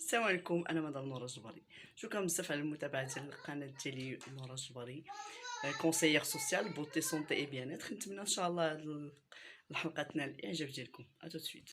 السلام عليكم، انا مدام نورة الجبري. شكرا بزاف على المتابعه ديال القناه ديالي نورة الجبري، كونسيير سوسيال بوتي سونتي اي بيان اتر. نتمنى ان شاء الله هاد الحلقه تنال الاعجاب ديالكم. اتو سويت.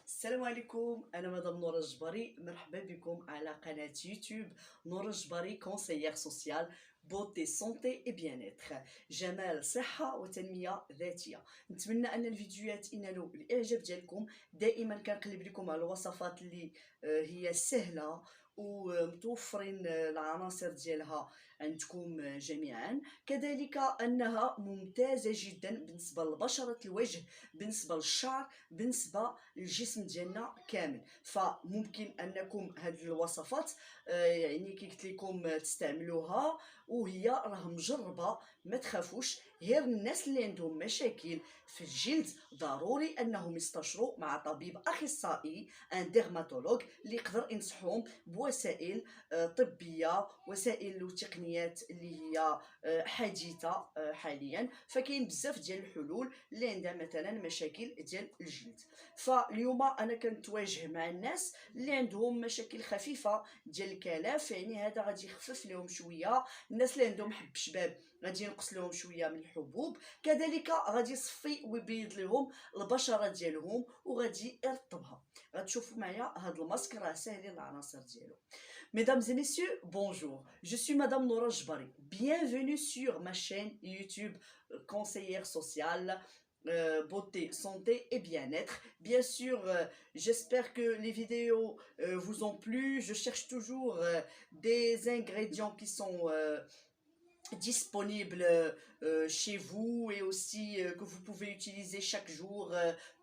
السلام عليكم، انا مدام نورة الجبري. مرحبا بكم على قناه يوتيوب نورة الجبري، كونسيير سوسيال بوتي سونتي اي بيان اتر، جمال صحه وتنميه ذاتيه. نتمنى ان الفيديوهات ينالوا الاعجاب ديالكم. دائما كنقلب لكم على الوصفات اللي هي سهله ومتوفرين العناصر ديالها عندكم جميعا، كذلك انها ممتازه جدا بالنسبه لبشره الوجه، بالنسبه للشعر، بالنسبه للجسم ديالنا كامل. فممكن انكم هاد الوصفات يعني كي قلت لكم تستعملوها وهي راه مجربه. ما تخافوش، غير الناس اللي عندهم مشاكل في الجلد ضروري انهم يستشروا مع طبيب اخصائي، ان ديرماتولوج، اللي يقدر ينصحهم بوسائل طبيه، وسائل وتقنيات اللي هي حديثه حاليا. فكاين بزاف ديال الحلول اللي عندها مثلا مشاكل ديال الجلد. فاليوم انا كنتواجه مع الناس اللي عندهم مشاكل خفيفه ديال الكلاف، يعني هذا غادي يخفف لهم شويه. الناس اللي عندهم حب شباب غادي ينقص لهم شويه من الحبوب، كذلك غادي يصفي ويبيض لهم البشره ديالهم وغادي يرطبها. غتشوفوا معايا هذا الماسك راه ساهلين العناصر ديالو. Mesdames et messieurs, bonjour. Je suis Madame Nora Jbari. Bienvenue sur ma chaîne YouTube conseillère sociale, beauté, santé et bien-être. Bien sûr, j'espère que les vidéos vous ont plu. Je cherche toujours des ingrédients qui sont disponibles chez vous, et aussi que vous pouvez utiliser chaque jour,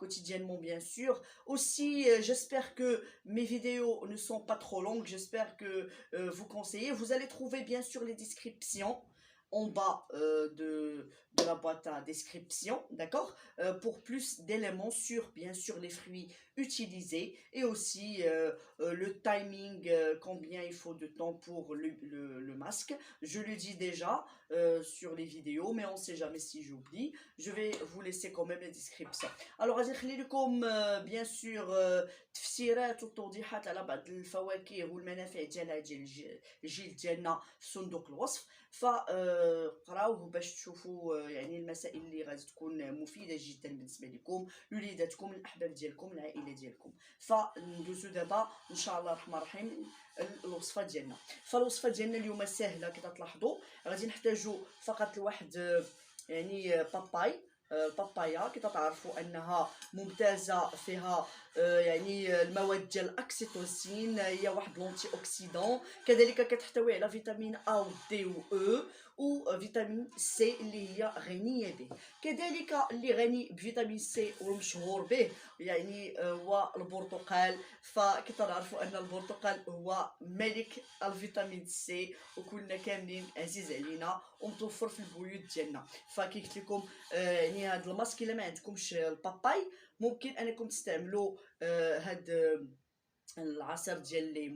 quotidiennement bien sûr. Aussi, j'espère que mes vidéos ne sont pas trop longues, j'espère que vous conseillez. Vous allez trouver bien sûr les descriptions en bas de la boîte à description, d'accord, pour plus d'éléments sur bien sûr les fruits utilisés, et aussi le timing, combien il faut de temps pour le masque. Je le dis déjà sur les vidéos, mais on ne sait jamais si j'oublie. Je vais vous laisser quand même les descriptions. Alors غادي نخلي لكم bien sûr تفسيرات وتوضيحات على بعض الفواكه والمنافع ديالها ديال الجلد ديالنا في صندوق الوصف. فقراوه باش تشوفوا يعني المسائل اللي غادي تكون مفيده جدا بالنسبه لكم، لوليداتكم، الاحباب ديالكم، العائله ديالكم. فندوزو دابا ان شاء الله الرحمن الرحيم الوصفه ديالنا. فالوصفه ديالنا اليوم سهله كما تلاحظوا. غادي نحتاجوا فقط لواحد يعني بابايا كي تعرفوا انها ممتازه، فيها يعني المواد ديال الاكسيتوسين، هي واحد لونتي اوكسيدون، كذلك كتحتوي على فيتامين ا و دي و او وفيتامين سي اللي هي غنيه به. كذلك اللي غني بفيتامين سي والمشهور به يعني هو البرتقال. فكي تعرفوا ان البرتقال هو ملك الفيتامين سي، وكلنا كاملين عزيز علينا ومتوفر في البيوت ديالنا. فكي قلت لكم يعني هذا الماسك الا ما عندكمش الباباي ممكن انكم تستعملوا هاد العصير ديال لي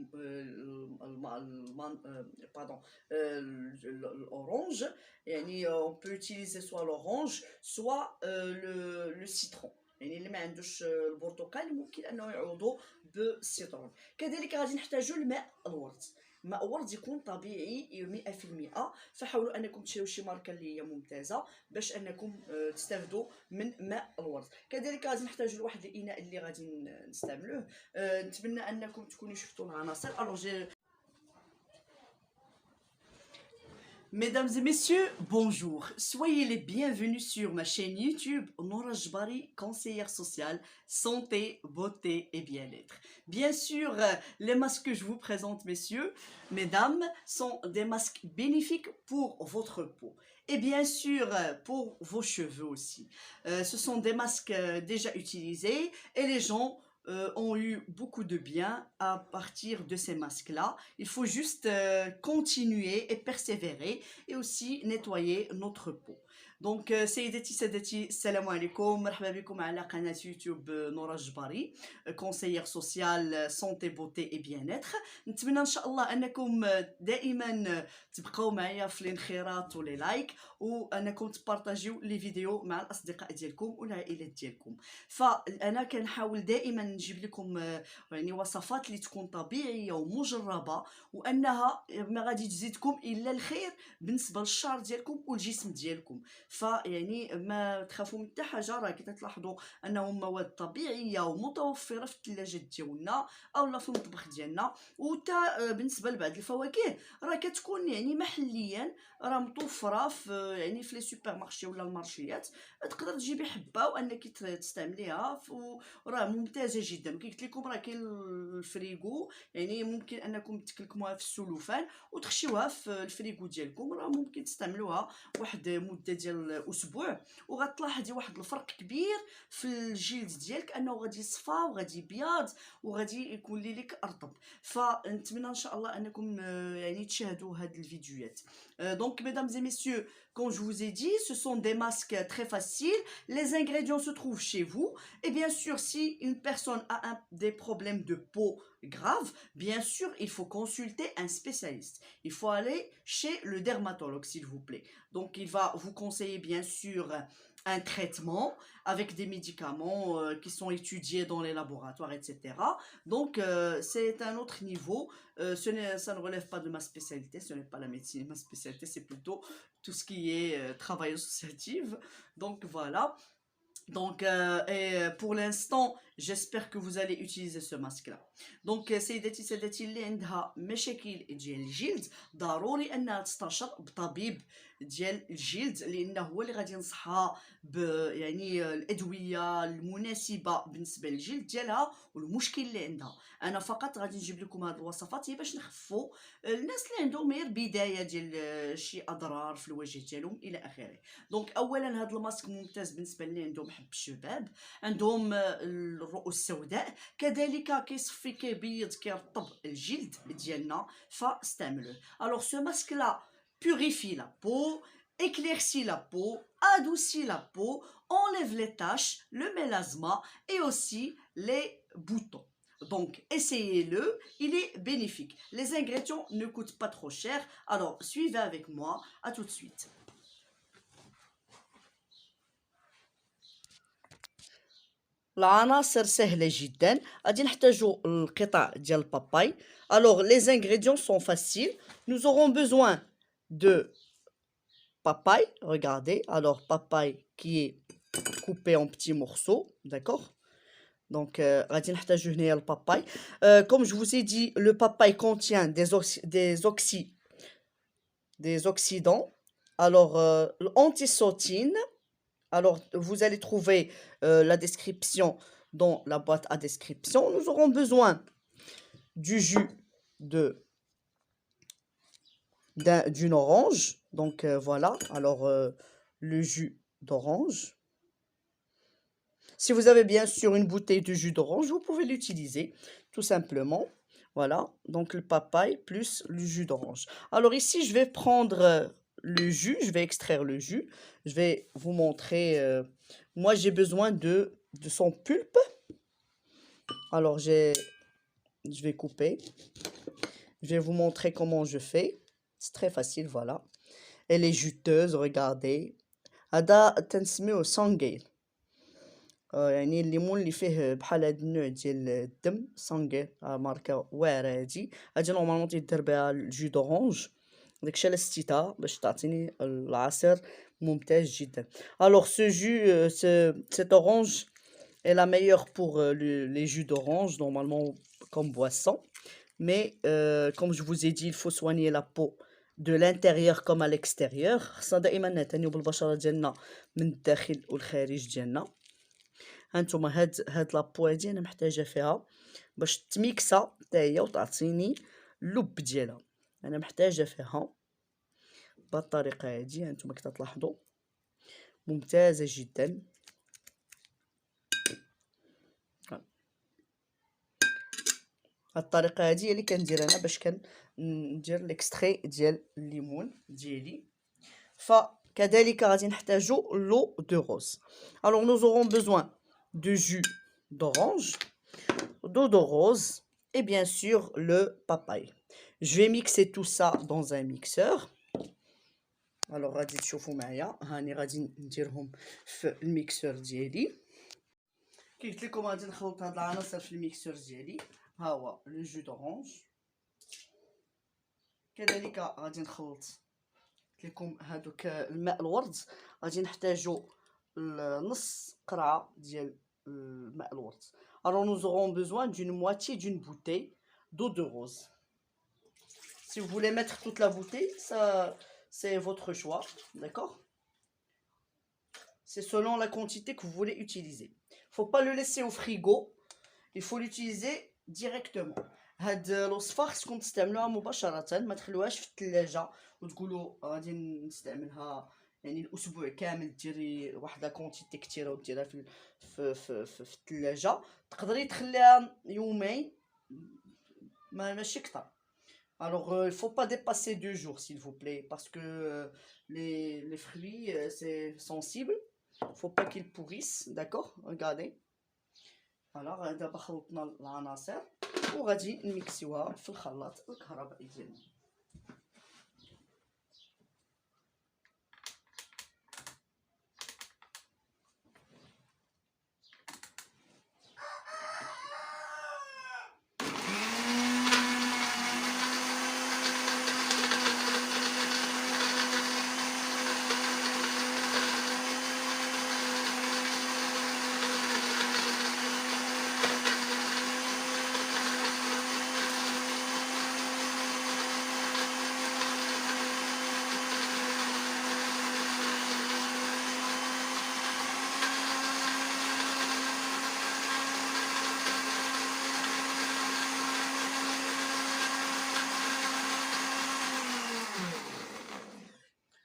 باردون الاورانج. يعني on peut utiliser soit l'orange soit le citron. يعني اللي ما عندوش البرتقال ممكن انه يعوضوا بالسيترون. كذلك غادي نحتاجوا الماء الورد. ماء ورد يكون طبيعي 100%. فحاولوا انكم تشريو شي ماركه اللي هي ممتازه باش انكم تستافدوا من ماء الورد. كذلك غادي نحتاجوا لواحد الاناء اللي غادي نستعملوه. نتمنى انكم تكونوا شفتوا العناصر. الوغ Mesdames et messieurs, bonjour. Soyez les bienvenus sur ma chaîne YouTube Nora Jbari, conseillère sociale, santé, beauté et bien-être. Bien sûr, les masques que je vous présente, messieurs, mesdames, sont des masques bénéfiques pour votre peau. Et bien sûr, pour vos cheveux aussi. Ce sont des masques déjà utilisés et les gens ont eu beaucoup de bien à partir de ces masques-là. Il faut juste continuer et persévérer et aussi nettoyer notre peau. Donc سيداتي سادتي السلام عليكم مرحبا بكم على قناة يوتيوب نورا الجباري كونسيير سوسيال سونتي بوتي اي بيان اتر. نتمنى ان شاء الله انكم دائما تبقاو معايا في الانخراط ولي لايك وانكم تبارطاجيو لي فيديو مع الاصدقاء ديالكم والعائلات ديالكم. فانا كنحاول دائما نجيب لكم يعني وصفات اللي تكون طبيعيه ومجربه وانها ما غادي تزيدكم الا الخير بالنسبه للشعر ديالكم والجسم ديالكم. فيعني ما تخافوا من حتى حاجه، راه كي تلاحظوا انهم مواد طبيعيه ومتوفره في الثلاجات ديالنا اولا في المطبخ ديالنا. وتا بالنسبه لبعض الفواكه راه كتكون يعني محليا راه متوفره في يعني في لي سوبر مارشي ولا المارشيات، تقدر تجيبي حبه وانك تستعمليها وراه ممتازه جدا. كي قلت لكم راه كاين الفريغو، يعني ممكن انكم تكلكموها في السلوفان وتخشيوها في الفريغو ديالكم، راه ممكن تستعملوها واحد مده ديال اسبوع وغتلاحظي واحد الفرق كبير في الجلد ديالك، انه غادي يصفى وغادي يبيض وغادي يكون لك ارطب. فنتمنى ان شاء الله انكم يعني تشاهدوا هاد الفيديوهات. Donc mesdames et messieurs, comme je vous ai dit, ce sont des masques très faciles, les ingrédients se trouvent chez vous et bien sûr si une personne a des problèmes de peau graves, bien sûr il faut consulter un spécialiste, il faut aller chez le dermatologue s'il vous plaît. Donc il va vous conseiller bien sûr un traitement avec des médicaments qui sont étudiés dans les laboratoires, etc. Donc c'est un autre niveau. Ça ne relève pas de ma spécialité, ce n'est pas la médecine, ma spécialité c'est plutôt tout ce qui est travail associatif. Donc voilà. Donc pour l'instant j'espère que vous allez utiliser ce masque là. Donc سيداتي سادتي اللي عندها مشاكل ديال الجلد ضروري انها تستشر بطبيب ديال الجلد، لانه هو اللي غادي ينصحها يعني الادويه المناسبه بالنسبه للجلد ديالها والمشكل اللي عندها. انا فقط غادي نجيب لكم هذه الوصفات هي باش نخفوا الناس اللي عندهم غير بدايه ديال شي اضرار في الوجه ديالهم الى اخره. دونك اولا هذا الماسك ممتاز بالنسبه اللي عندهم حب الشباب، عندهم الرؤوس السوداء، كذلك كيصفي كيبيض كيرطب الجلد ديالنا، فاستعملوه. Alors ce masque là purifie la peau, éclaircit la peau, adoucit la peau, enlève les taches, le mélasma et aussi les boutons. Donc essayez-le, il est bénéfique. Les ingrédients ne coûtent pas trop cher, alors suivez avec moi, à tout de suite. العناصر سهلة جدا، غادي نحتاجو القطع ديال الباباي. Alors les ingrédients sont faciles, nous aurons besoin de papaye, regardez, alors papaye qui est coupé en petits morceaux, d'accord. Donc غادي نحتاجو هنايا الباباي. Comme je vous ai dit, le papaye contient des oxydants. Alors l'antisotine. Alors, vous allez trouver la description dans la boîte à description. Nous aurons besoin du jus d'une orange. Donc, voilà. Alors, le jus d'orange. Si vous avez bien sûr une bouteille de jus d'orange, vous pouvez l'utiliser, tout simplement. Voilà. Donc, le papaye plus le jus d'orange. Alors, ici, je vais prendre le jus. Je vais extraire le jus. Je vais vous montrer... moi, j'ai besoin de son pulpe. Alors, je vais couper. Je vais vous montrer comment je fais. C'est très facile, voilà. Elle est juteuse, regardez. هذا تنسميوه سانغيل. يعني الليمون اللي فيه بحال هاد النوع ديال الدم سانغيل، ماركة واعرة هادي نورمالمون تيدار بها الجو دورانج. داكشي علاش ستيتها باش تعطيني العصير ممتاز جدا. Alors ce jus, cette orange est la meilleure pour les jus d'orange, normalement comme boisson. Mais comme je vous ai dit, il faut soigner la peau de l'intérieur comme à l'extérieur. خصنا دائما نعتنيو بالبشرة ديالنا من الداخل والخارج ديالنا. هانتوما هاد لابو هادي انا محتاجة فيها باش تميكسا حتى هي وتعطيني اللب ديالها. انا محتاجة فيها بهذه الطريقه هذه هانتوما كي تلاحظوا ممتازه جدا. هاد الطريقه هذه هي اللي كندير انا باش كندير ليكستري ديال الليمون ديالي. فكذلك غادي نحتاجو لو دو روز. alors nous aurons besoin de jus d'orange, d'eau de rose et bien sûr le papaye. Je vais mixer tout ça dans un mixeur. alors غادي تشوفوا معايا هاني غادي نديرهم في الميكسور ديالي. كي قلت لكم غادي نخلط هاد العناصر في الميكسور ديالي. ها هو لو جو دورانج، كذلك غادي نخلط قلت لكم هادوك الماء الورد، غادي نحتاجو نص قرعه ديال الماء الورد. alors nous aurons besoin d'une moitié d'une bouteille d'eau de rose. si vous voulez mettre toute la bouteille, ça c'est votre choix, d'accord? c'est selon la quantité que vous voulez utiliser. faut pas le laisser au frigo, il faut l'utiliser directement. هاد الوصفه خصكم تستعملوها مباشره، ما تخلوهاش في الثلاجه وتقولوا غادي نستعملها يعني الاسبوع كامل، ديري واحد لا كونتيتي كثيره وديرها في الثلاجه. تقدري تخليها يومين ماشي اكثر. alors il faut pas dépasser 2 jours s'il vous plaît, parce que les fruits c'est sensible, faut pas qu'ils pourrissent, d'accord? regardez. فوالا دابا خلطنا العناصر وغادي نميكسيوها في الخلاط الكهربائي ديالنا.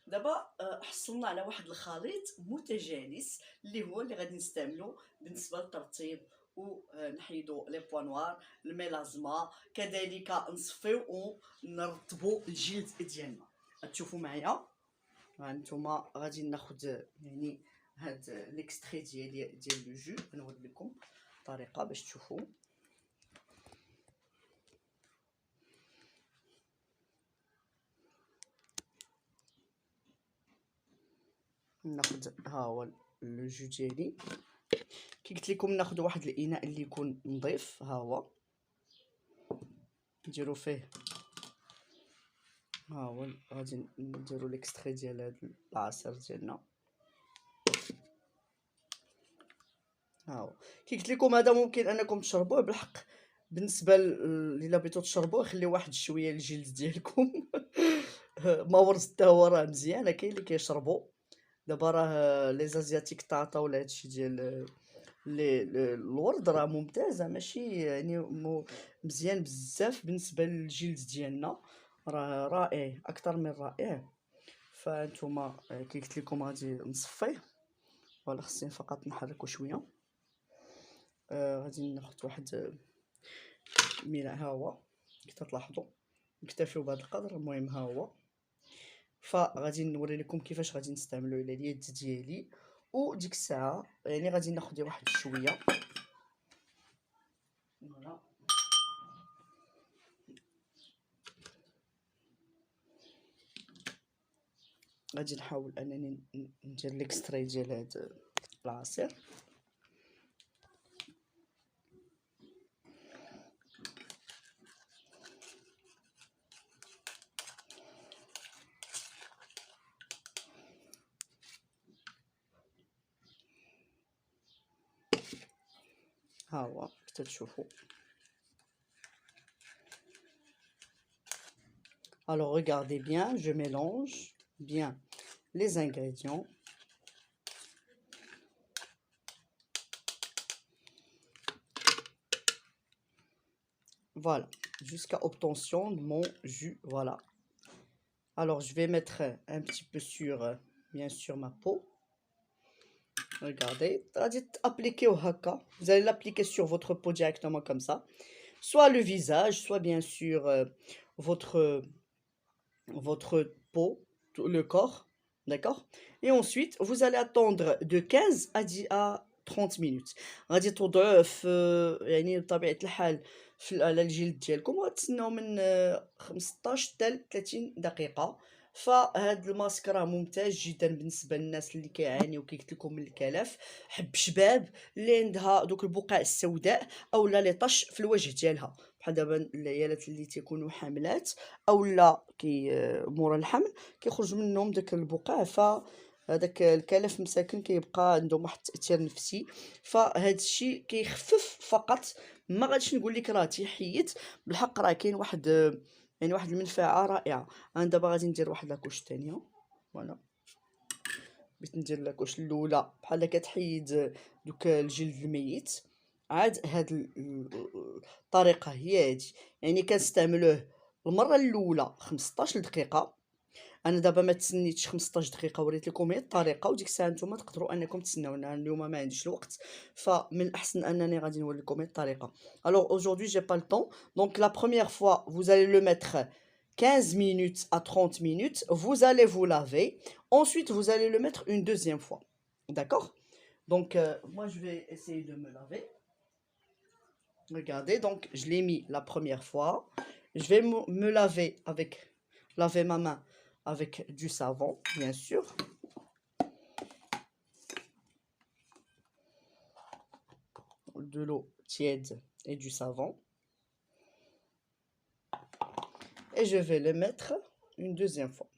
دابا حصلنا على واحد الخليط متجانس اللي هو اللي غادي نستعملو بالنسبه للترطيب ونحيدو لي بوا نوار، الميلازما، كذلك نصفيو ونرطبو الجلد ديالنا. تشوفوا معايا هانتوما غادي ناخذ يعني هاد ليكستري ديال لو جو، نوري لكم الطريقه باش تشوفوا. ناخذ ها هو لو جو ديالي، كي قلت لكم ناخذ واحد الاناء اللي يكون نظيف، ها هو نديرو فيه ها هو غادي نديرو ليكستري ديال هاد العصير ديالنا. ها هو كي قلت لكم هذا ممكن انكم تشربوه بالحق. بالنسبه الا بغيتو تشربوه خليو واحد شويه الجلد ديالكم ما ورز حتى هو راه مزيان، كاين اللي كيشربو دابا راه لي زازياتيك تعطاو لهادشي ديال الورد راه ممتازه، ماشي يعني مزيان بزاف بالنسبه للجلد ديالنا، راه رائع اكثر من رائع. فانتوما كي قلت لكم غادي نصفيه، ولا خصني فقط نحركو شويه. غادي نحط واحد مينا، ها هو كي تلاحظوا نكتفيو بهذا القدر. المهم ها هو، فغادي نوري لكم كيفاش غادي نستعملو على اليد ديالي. وديك الساعه يعني غادي ناخذ واحد شويه فوالا. غادي نحاول انني ندير ليكستري ديال هذا العصير. ها هو كتشوفوا. alors regardez bien, je mélange bien les ingrédients. Voilà, jusqu'à obtention de mon jus. Voilà, Alors, je vais mettre un petit peu sur, bien sûr, ma peau. Regardez, vous allez l'appliquer sur votre peau directement comme ça. Soit le visage, soit bien sûr votre, votre peau, le corps, d'accord? Et ensuite, vous allez attendre de 15 à 10 à 30 minutes. غادي تضعف يعني بطبيعة الحال على الجلد ديالكم وغتسناو من 15 حتى ل 30 دقيقة. فهاد الماسك راه ممتاز جدا بالنسبة للناس اللي كيعانيو كي قلت لكم من الكلف، حب شباب اللي عندها دوك البقع السوداء اولا لي طش في الوجه ديالها، بحال دابا العيالات اللي تيكونوا حاملات اولا مورا الحمل كيخرج منهم داك البقع، فهداك الكلف مساكن كيبقى عندهم واحد التأثير نفسي. فهاد الشيء كيخفف فقط، ما غاديش نقول لك راه تيحيد، بالحق راه كاين واحد يعني واحد المنفعة رائعة. انا دابا غادي ندير واحد لاكوش تانية. فوالا، بغيت ندير لاكوش الاولى بحال كتحيد دوك الجلد الميت. عاد هاد الطريقة هي هادي، يعني كنستعملوه المرة الأولى 15 دقيقة. أنا دابا ما تسنيتش 15 دقيقة، وريت لكم غير الطريقة، وديك الساعة نتوما تقدروا أنكم تسناو. أنا اليوم ما عنديش الوقت، فمن الأحسن أنني غادي نوريكم غير الطريقة. Alors aujourd'hui j'ai pas le temps, donc la première fois vous allez le mettre 15 minutes à 30 minutes, vous allez vous laver, ensuite vous allez le mettre une deuxième fois, d'accord? Donc moi je vais essayer de me laver. Regardez, donc je l'ai mis la première fois. Je vais me laver laver ma main avec du savon, bien sûr. De l'eau tiède et du savon. Et je vais le mettre une deuxième fois.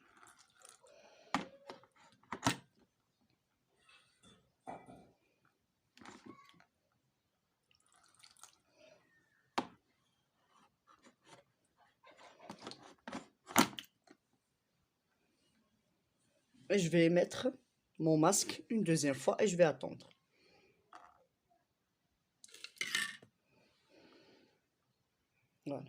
Et je vais mettre mon masque une deuxième fois et je vais attendre. Voilà.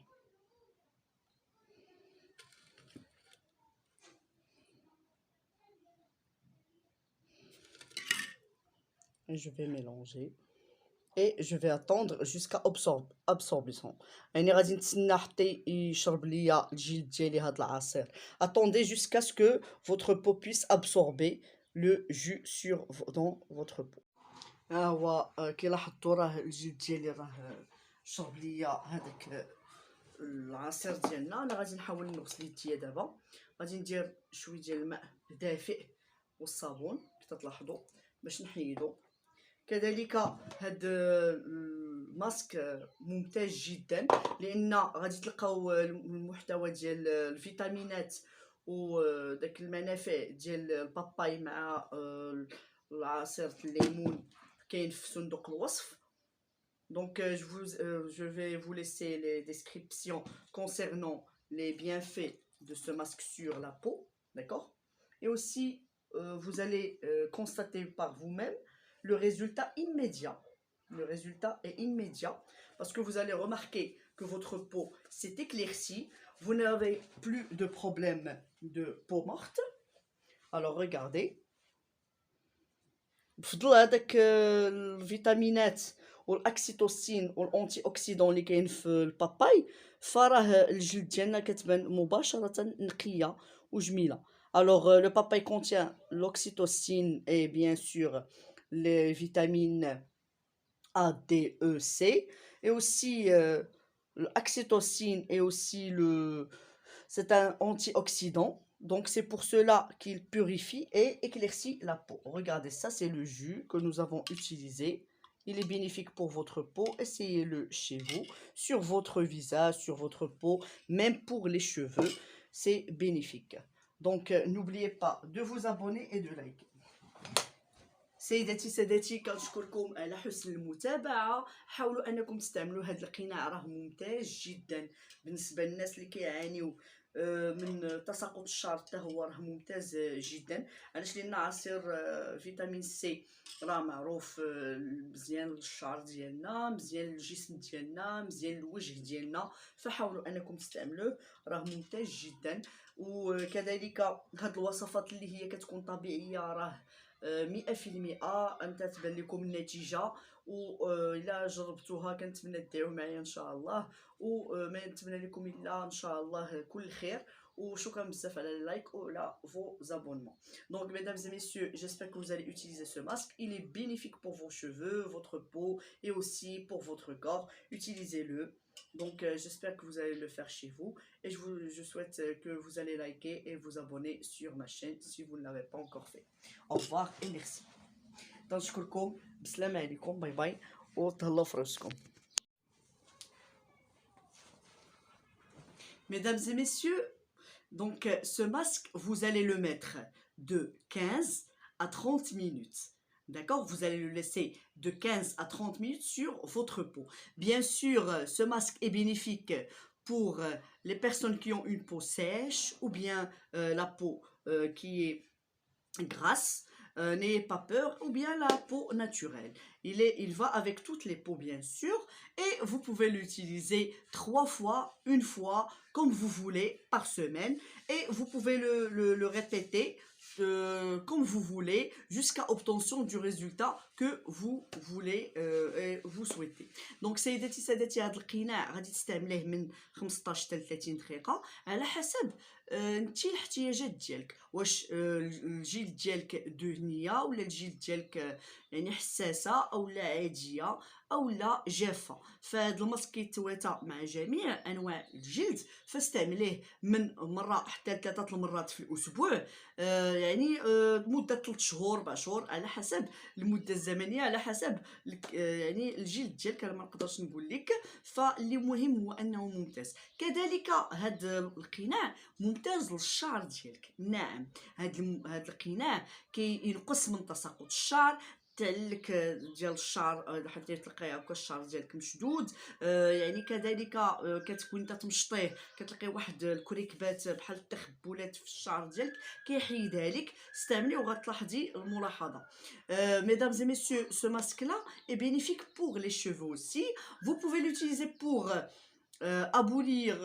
Et je vais mélanger. Et je vais attendre jusqu'à absorption. يعني غادي نتسنى حتى يشرب ليا الجلد ديالي هاد العصير. Attendez jusqu'à ce que votre peau puisse absorber le jus dans votre peau. ها هو كي لاحظتوا راه الجلد ديالي راه شرب ليا هذاك العصير ديالنا. انا غادي نحاول نغسل يديا دابا. غادي ندير شويه ديال الماء دافئ والصابون كما تلاحظوا باش نحيدو. كذلك هاد الماسك ممتاز جدا، لان غادي تلقاو المحتوى ديال الفيتامينات وداك المنافع ديال الباباي مع العصير الليمون كاين في صندوق الوصف. Donc je vais vous laisser les descriptions concernant les bienfaits de ce masque sur la peau, d'accord? Et aussi vous allez constater par vous-même le résultat immédiat. Le résultat est immédiat parce que vous allez remarquer que votre peau s'est éclaircie, vous n'avez plus de problème de peau morte. Alors regardez, بفضل هذاك الفيتامينات والاكسيتوسين والانتي اوكسيدون اللي كاين في الباباي، فراه الجلد ديالنا كتبان مباشره نقيه وجميله. Alors le papaye contient l'oxytocine et bien sûr les vitamines A, D, E, C, et aussi l'oxytocine et aussi c'est un antioxydant. Donc c'est pour cela qu'il purifie et éclaircit la peau. Regardez, ça c'est le jus que nous avons utilisé. Il est bénéfique pour votre peau. Essayez-le chez vous, sur votre visage, sur votre peau, même pour les cheveux. C'est bénéfique. Donc n'oubliez pas de vous abonner et de liker. سيداتي سادتي كنشكركم على حسن المتابعه. حاولوا انكم تستعملوا هذا القناع، راه ممتاز جدا بالنسبه للناس اللي كيعانيو من تساقط الشعر، حتى هو راه ممتاز جدا. علاش؟ لان عصير فيتامين سي راه معروف مزيان للشعر ديالنا، مزيان للجسم ديالنا، مزيان للوجه ديالنا، فحاولوا انكم تستعملوه، راه ممتاز جدا. وكذلك هاد الوصفات اللي هي كتكون طبيعية راه 100% انت تبان لكم النتيجة. وإلا جربتوها كنتمنى تدعيو معايا ان شاء الله، وما نتمنى لكم الا ان شاء الله كل خير. وشكرا بزاف على اللايك ou là vos abonnements. Donc, mesdames et messieurs, j'espère que vous allez utiliser ce masque. Il est bénéfique pour vos cheveux, votre peau et aussi pour votre corps. Utilisez-le. Donc, j'espère que vous allez le faire chez vous. Et je souhaite que vous allez liker et vous abonner sur ma chaîne si vous ne l'avez pas encore fait. Au revoir et merci. نشكركم. بسلامة عليكم. باي باي. وتهلاو في راسكم. Mesdames et messieurs, donc ce masque, vous allez le mettre de 15 à 30 minutes. D'accord? Vous allez le laisser de 15 à 30 minutes sur votre peau. Bien sûr, ce masque est bénéfique pour les personnes qui ont une peau sèche ou bien la peau qui est grasse. N'ayez pas peur, ou bien la peau naturelle. Il va avec toutes les peaux bien sûr, et vous pouvez l'utiliser 3 fois, une fois, comme vous voulez par semaine, et vous pouvez le répéter comme vous voulez jusqu'à obtention du résultat que vous voulez et vous souhaitez. Donc سيداتي سادتي هذا القناع غادي تستعمليه من 15 حتى ل 30 دقيقة على حسب انت الاحتياجات ديالك، واش الجلد ديالك دهنيه ولا الجلد ديالك يعني حساسه او لا عاديه او لا جافه. فهاد الماسك كيتواتى مع جميع انواع الجلد، فاستعمليه من مره حتى ل3 المرات في الاسبوع، يعني مده 3 شهور 4 شهور على حسب المده الزمنيه، على حسب يعني الجلد ديالك. انا ما نقدرش نقول لك، فاللي مهم هو انه ممتاز. كذلك هاد القناع ممتاز للشعر ديالك. نعم، هاد القناع كينقص من تساقط الشعر، تعلك ديال الشعر حتى تلقاي هكا الشعر ديالك مشدود. يعني كذلك كتكون انت تمشطيه كتلقاي واحد الكريكبات بحال التخبلات في الشعر ديالك، كيحيدها لك. استعمليه وغتلاحظي الملاحظه. Mesdames et messieurs, ce masque là est bénéfique pour les cheveux aussi. Vous pouvez l'utiliser pour abolir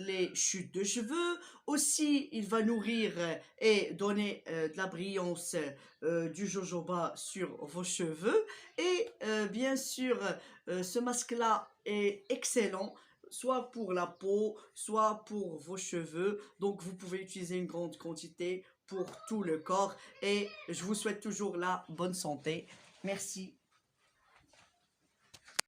les chutes de cheveux. Aussi, il va nourrir et donner de la brillance du jojoba sur vos cheveux. Et bien sûr, ce masque-là est excellent, soit pour la peau, soit pour vos cheveux. Donc, vous pouvez utiliser une grande quantité pour tout le corps. Et je vous souhaite toujours la bonne santé. Merci.